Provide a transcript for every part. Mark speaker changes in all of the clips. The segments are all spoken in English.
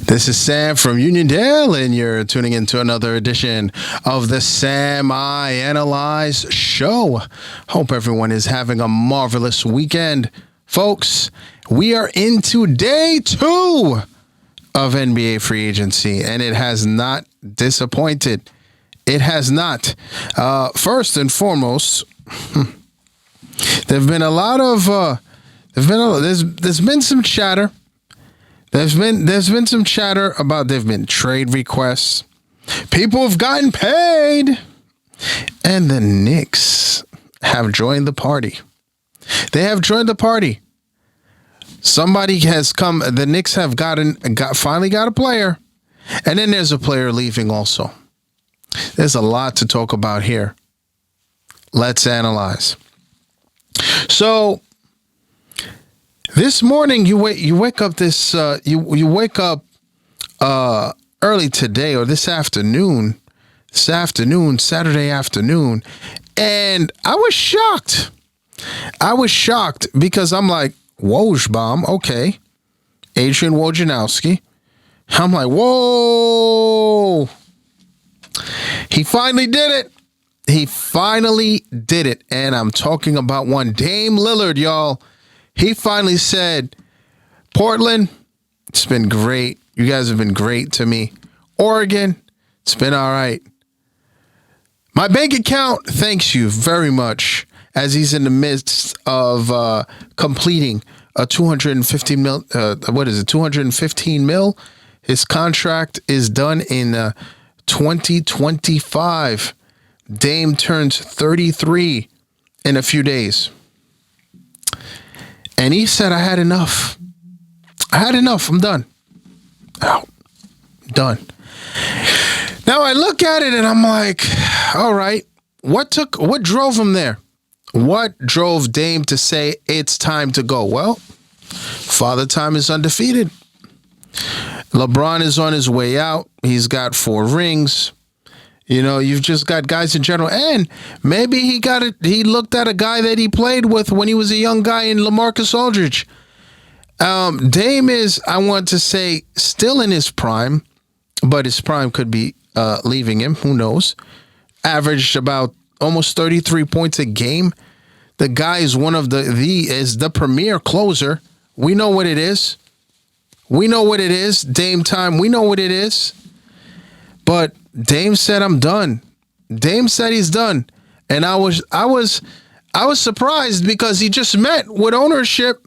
Speaker 1: This is Sam from Uniondale, and you're tuning into another edition of the Samianalyze show. Hope everyone is having a marvelous weekend. Folks, we are into day 2 of NBA free agency, and it has not disappointed. It has not. First and foremost, there've been a lot of there's been some chatter. There's been some chatter about there've been trade requests. People have gotten paid, and the Knicks have joined the party. They have joined the party. Somebody has come. The Knicks have finally got a player, and then there's a player leaving also. There's a lot to talk about here. Let's analyze. So this morning you wake up early today, or this afternoon, Saturday afternoon, and I was shocked. Because I'm like, Wojbomb, okay, Adrian Wojnarowski. I'm like, whoa. He finally did it. And I'm talking about one Dame Lillard, y'all. He finally said, Portland, it's been great. You guys have been great to me. Oregon, it's been all right. My bank account thanks you very much, as he's in the midst of completing a 215 mil. His contract is done in 2025. Dame turns 33 in a few days. And he said, I had enough. I'm done. Out. Done. Now I look at it and I'm like, all right, what drove him there? What drove Dame to say it's time to go? Well, Father Time is undefeated. LeBron is on his way out. He's got 4 rings. You know, you've just got guys in general. And maybe he looked at a guy that he played with when he was a young guy in LaMarcus Aldridge. Dame is, I want to say, still in his prime, but his prime could be leaving him. Who knows? Averaged about almost 33 points a game. The guy is one of the premier closer. We know what it is. Dame time. We know what it is. But Dame said, I'm done. Dame said he's done. And I was surprised, because he just met with ownership,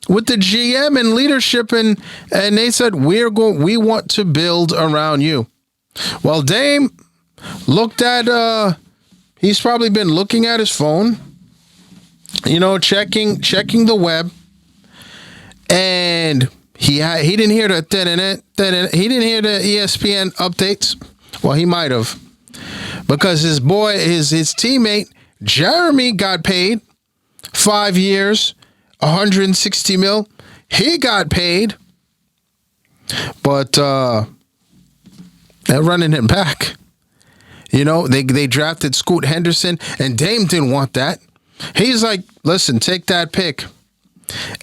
Speaker 1: with the GM and leadership, and they said, we want to build around you. Well, Dame looked at he's probably been looking at his phone, checking the web, and he didn't hear he didn't hear the ESPN updates. Well, he might have, because his teammate Jeremy got paid 5 years, 160 mil. He got paid, but they're running him back. They drafted Scoot Henderson, and Dame didn't want that. He's like, listen, take that pick.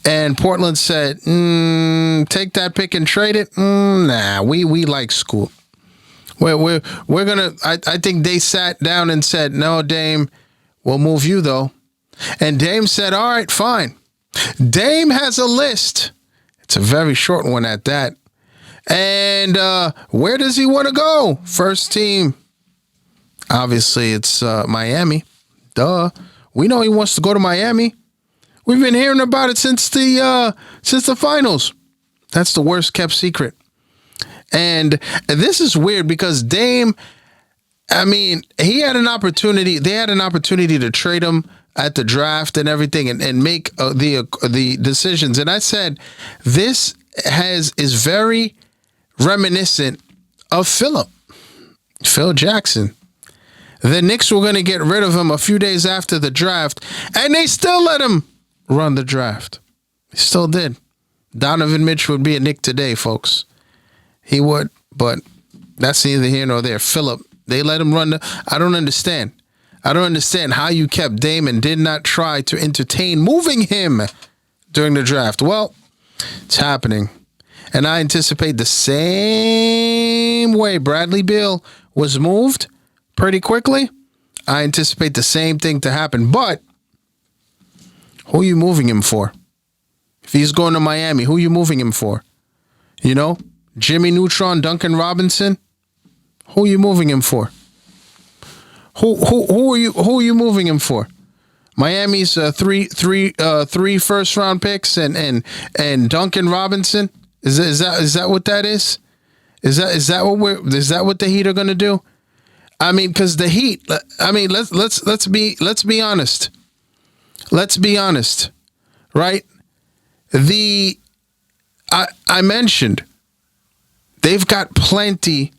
Speaker 1: And Portland said, take that pick and trade it. Nah, we like Scoot. We're gonna. I think they sat down and said, no, Dame, we'll move you though. And Dame said, all right, fine. Dame has a list. It's a very short one at that. And where does he want to go? First team. Obviously, it's Miami. Duh. We know he wants to go to Miami. We've been hearing about it since the finals. That's the worst kept secret. And this is weird, because Dame, he had an opportunity. They had an opportunity to trade him at the draft and everything, and make the decisions. And I said, this is very reminiscent of Phil Jackson. The Knicks were going to get rid of him a few days after the draft, and they still let him run the draft. They still did. Donovan Mitchell would be a Knick today, folks. He would, but that's neither here nor there. Phillip, they let him run I don't understand. How you kept Dame and did not try to entertain moving him during the draft. Well, it's happening. And I anticipate the same way Bradley Beal was moved pretty quickly. I anticipate the same thing to happen. But who are you moving him for? If he's going to Miami, who are you moving him for? You know, Jimmy Neutron, Duncan Robinson. Who are you moving him for? Who are you moving him for? Miami's three first round picks and Duncan Robinson. Is that what that is? Is that what the Heat are going to do? I mean, because the Heat. I mean, let's be honest. Let's be honest, right? I mentioned they've got plenty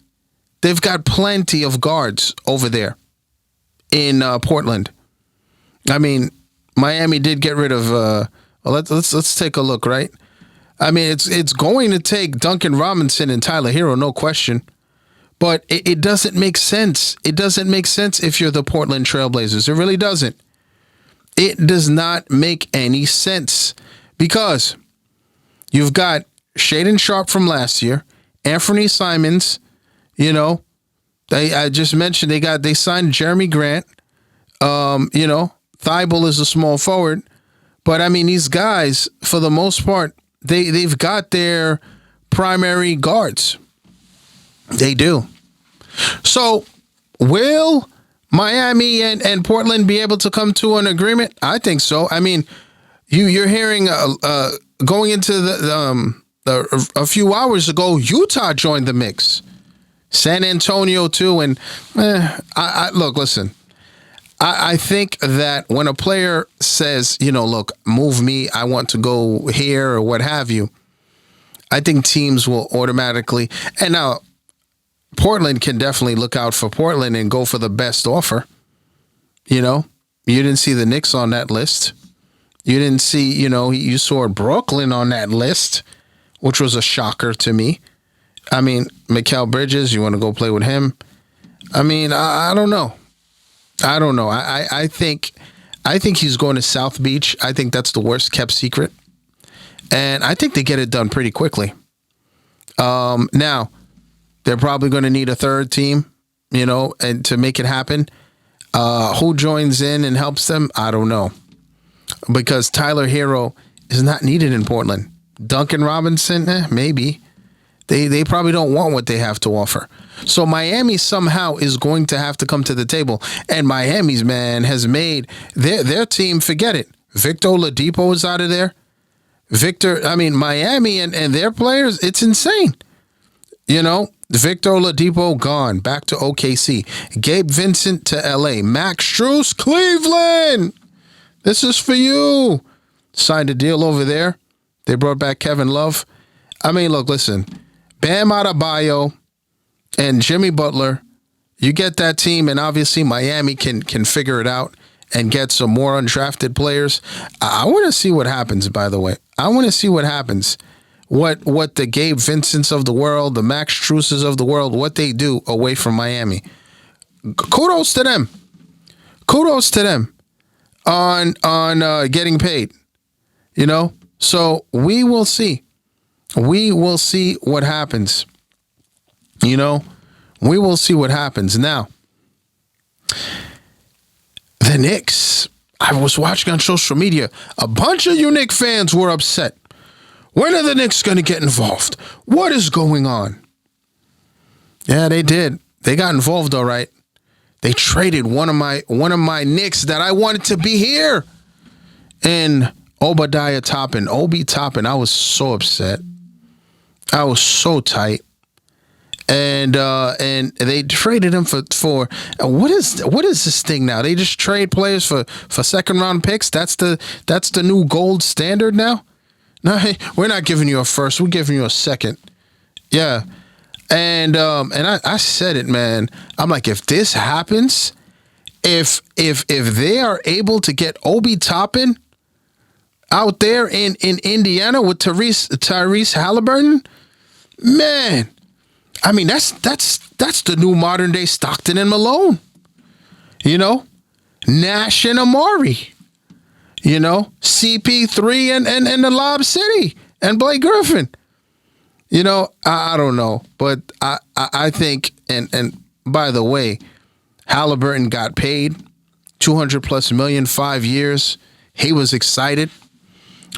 Speaker 1: of guards over there in Portland. I mean, Miami did get rid of. Let's take a look, right? I mean, it's going to take Duncan Robinson and Tyler Hero, no question. But it doesn't make sense. It doesn't make sense if you're the Portland Trailblazers. It really doesn't. It does not make any sense because you've got Shaedon Sharpe from last year, Anthony Simons. You know, I just mentioned they signed Jeremy Grant. You know, Thibault is a small forward, but I mean these guys for the most part they've got their primary guards. They do. So will Miami and Portland be able to come to an agreement? I think so. I mean, you're hearing going into a few hours ago, Utah joined the mix, San Antonio too, and listen. I think that when a player says, you know, look, move me, I want to go here or what have you, I think teams will automatically. And now, Portland can definitely look out for Portland and go for the best offer. You know, you didn't see the Knicks on that list. You didn't see, you know, you saw Brooklyn on that list, which was a shocker to me. I mean, Mikal Bridges, you want to go play with him? I mean, I don't know. I think he's going to South Beach. I think that's the worst kept secret. And I think they get it done pretty quickly. Now, they're probably going to need a third team, you know, and to make it happen. Who joins in and helps them? I don't know. Because Tyler Hero is not needed in Portland. Duncan Robinson, maybe. They probably don't want what they have to offer. So Miami somehow is going to have to come to the table. And Miami's, man, has made their team, forget it. Victor Oladipo is out of there. Miami and their players, it's insane. You know, Victor Oladipo gone, back to OKC. Gabe Vincent to LA. Max Strus, Cleveland. This is for you. Signed a deal over there. They brought back Kevin Love. I mean, look, listen. Bam Adebayo and Jimmy Butler, you get that team, and obviously Miami can figure it out and get some more undrafted players. I want to see what happens, by the way. I want to see what happens. What the Gabe Vincents of the world, the Max Struses of the world, what they do away from Miami. Kudos to them. Kudos to them on getting paid. You know? So we will see. We will see what happens. You know, we will see what happens. Now, the Knicks, I was watching on social media, a bunch of you Knicks fans were upset. When are the Knicks going to get involved? What is going on? Yeah, they did. They got involved, all right. They traded one of my Knicks that I wanted to be here. And Obadiah Toppin, Obi Toppin, I was so upset. I was so tight. And they traded him for what is this thing now? They just trade players for second round picks. That's the new gold standard now. No, hey, we're not giving you a first. We're giving you a second. Yeah, and I said it, man. I'm like, if this happens, if they are able to get Obi Toppin out there in Indiana with Tyrese Halliburton, man. I mean, that's the new modern day Stockton and Malone. You know? Nash and Amari. You know? CP3 and the Lob City and Blake Griffin. I don't know, but I think, and by the way, Halliburton got paid $200 plus million, 5 years. He was excited.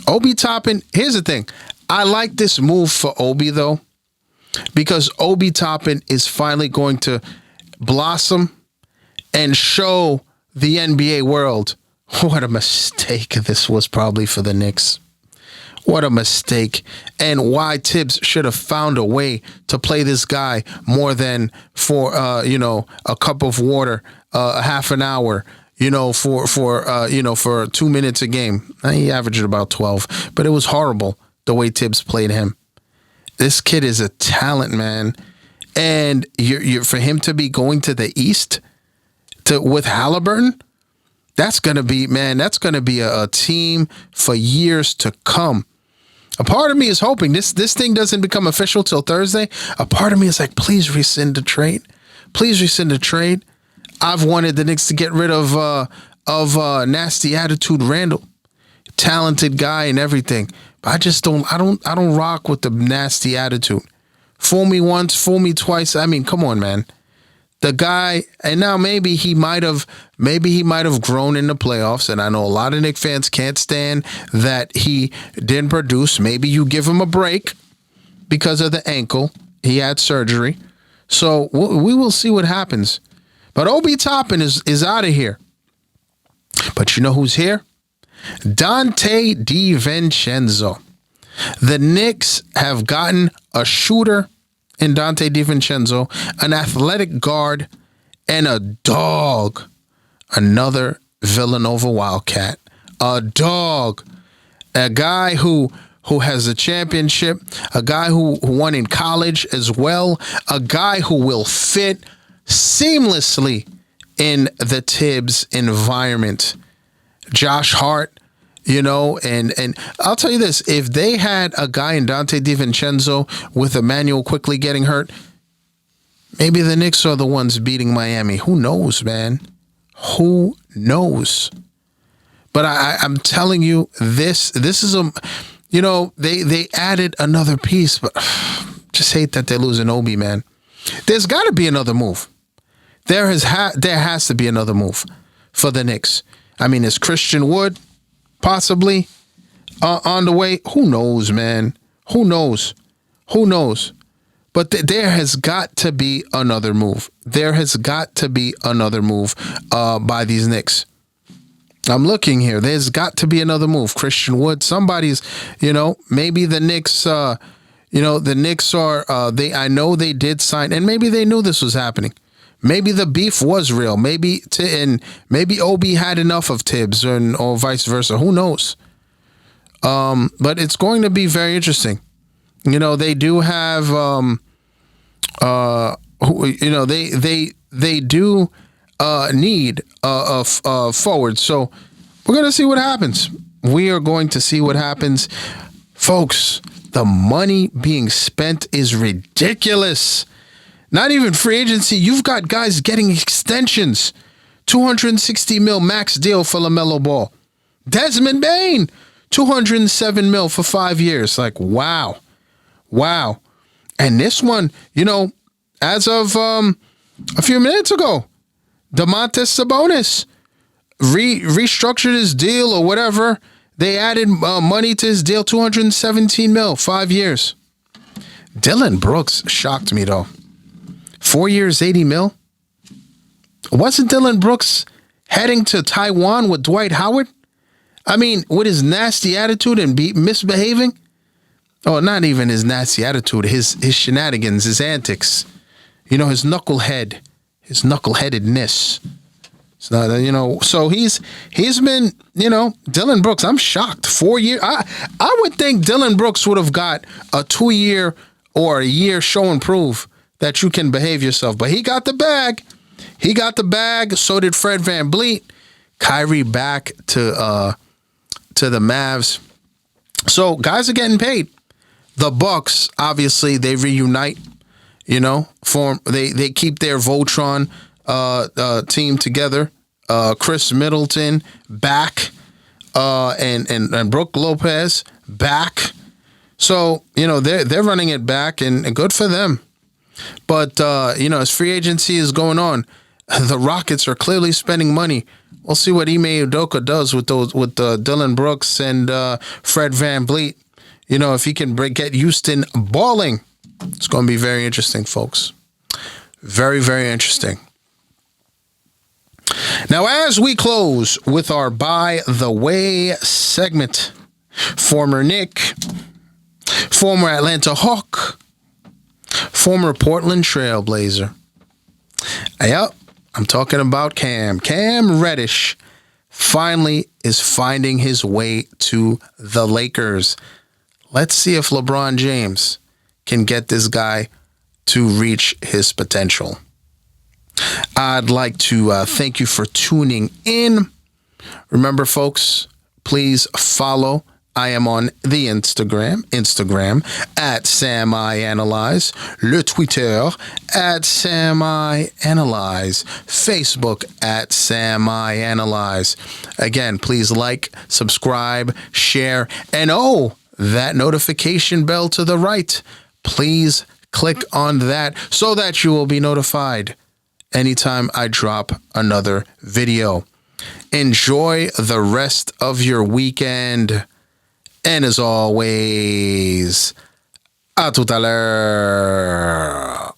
Speaker 1: Obi Toppin, here's the thing. I like this move for Obi, though, because Obi Toppin is finally going to blossom and show the NBA world what a mistake this was probably for the Knicks. What a mistake. And why Tibbs should have found a way to play this guy more than for, a cup of water, a half an hour, for 2 minutes a game. He averaged about 12, but it was horrible the way Tibbs played him. This kid is a talent, man. And you're for him to be going to the East with Halliburton, that's going to be a team for years to come. A part of me is hoping this thing doesn't become official till Thursday. A part of me is like, please rescind the trade. Please rescind the trade. I've wanted the Knicks to get rid of nasty attitude Randall, talented guy and everything. But I just don't rock with the nasty attitude. Fool me once, fool me twice. I mean, come on, man. The guy, and now maybe he might have grown in the playoffs, and I know a lot of Knicks fans can't stand that he didn't produce. Maybe you give him a break because of the ankle. He had surgery. So we will see what happens. But Obi Toppin is out of here. But you know who's here? Dante DiVincenzo. The Knicks have gotten a shooter in Dante DiVincenzo, an athletic guard, and a dog. Another Villanova Wildcat. A dog. A guy who has a championship. A guy who won in college as well. A guy who will fit seamlessly in the Tibbs environment. Josh Hart. And I'll tell you this, if they had a guy in Dante DiVincenzo with Emmanuel quickly getting hurt, maybe the Knicks are the ones beating Miami. Who knows, man? Who knows? But I'm telling you, this is they added another piece, but just hate that they're losing Obi, man. There's got to be another move. There has to be another move for the Knicks. I mean, is Christian Wood possibly on the way? Who knows, man? Who knows? But there has got to be another move. There has got to be another move by these Knicks. I'm looking here. There's got to be another move. Christian Wood, somebody's, maybe the Knicks, the Knicks are, I know they did sign, and maybe they knew this was happening. Maybe the beef was real. Maybe Obi had enough of Tibbs or vice versa. Who knows? But it's going to be very interesting. They do have, they do need a forward. So we're going to see what happens. We are going to see what happens. Folks, the money being spent is ridiculous. Not even free agency. You've got guys getting extensions. $260 million max deal for LaMelo Ball. Desmond Bane, $207 million for 5 years. Like, wow. And this one, as of a few minutes ago, Domantas Sabonis restructured his deal or whatever. They added money to his deal, $217 million, 5 years. Dillon Brooks shocked me, though. 4 years, $80 million. Wasn't Dillon Brooks heading to Taiwan with Dwight Howard? I mean, with his nasty attitude and misbehaving? Oh, not even his nasty attitude, his shenanigans, his antics. His knuckleheadedness. It's not, so he's been, Dillon Brooks, I'm shocked. 4 years. I would think Dillon Brooks would have got a 2 year or a year show and prove that you can behave yourself. But he got the bag. So did Fred VanVleet. Kyrie back to the Mavs. So guys are getting paid. The Bucks, obviously, they reunite. They keep their Voltron team together. Chris Middleton back, and Brook Lopez back. So, they're running it back, and good for them. But, as free agency is going on, the Rockets are clearly spending money. We'll see what Ime Udoka does with Dylan Brooks and Fred VanVleet. If he can get Houston balling, it's going to be very interesting, folks. Very, very interesting. Now, as we close with our By the Way segment, former Knick, former Atlanta Hawk, former Portland Trail Blazer. Yep, I'm talking about Cam. Cam Reddish finally is finding his way to the Lakers. Let's see if LeBron James can get this guy to reach his potential. I'd like to thank you for tuning in. Remember, folks, please follow. I am on the Instagram at Samianalyze, le Twitter at Samianalyze, Facebook at Samianalyze. Again, please like, subscribe, share, and that notification bell to the right. Please click on that so that you will be notified anytime I drop another video. Enjoy the rest of your weekend. And as always, à tout à l'heure.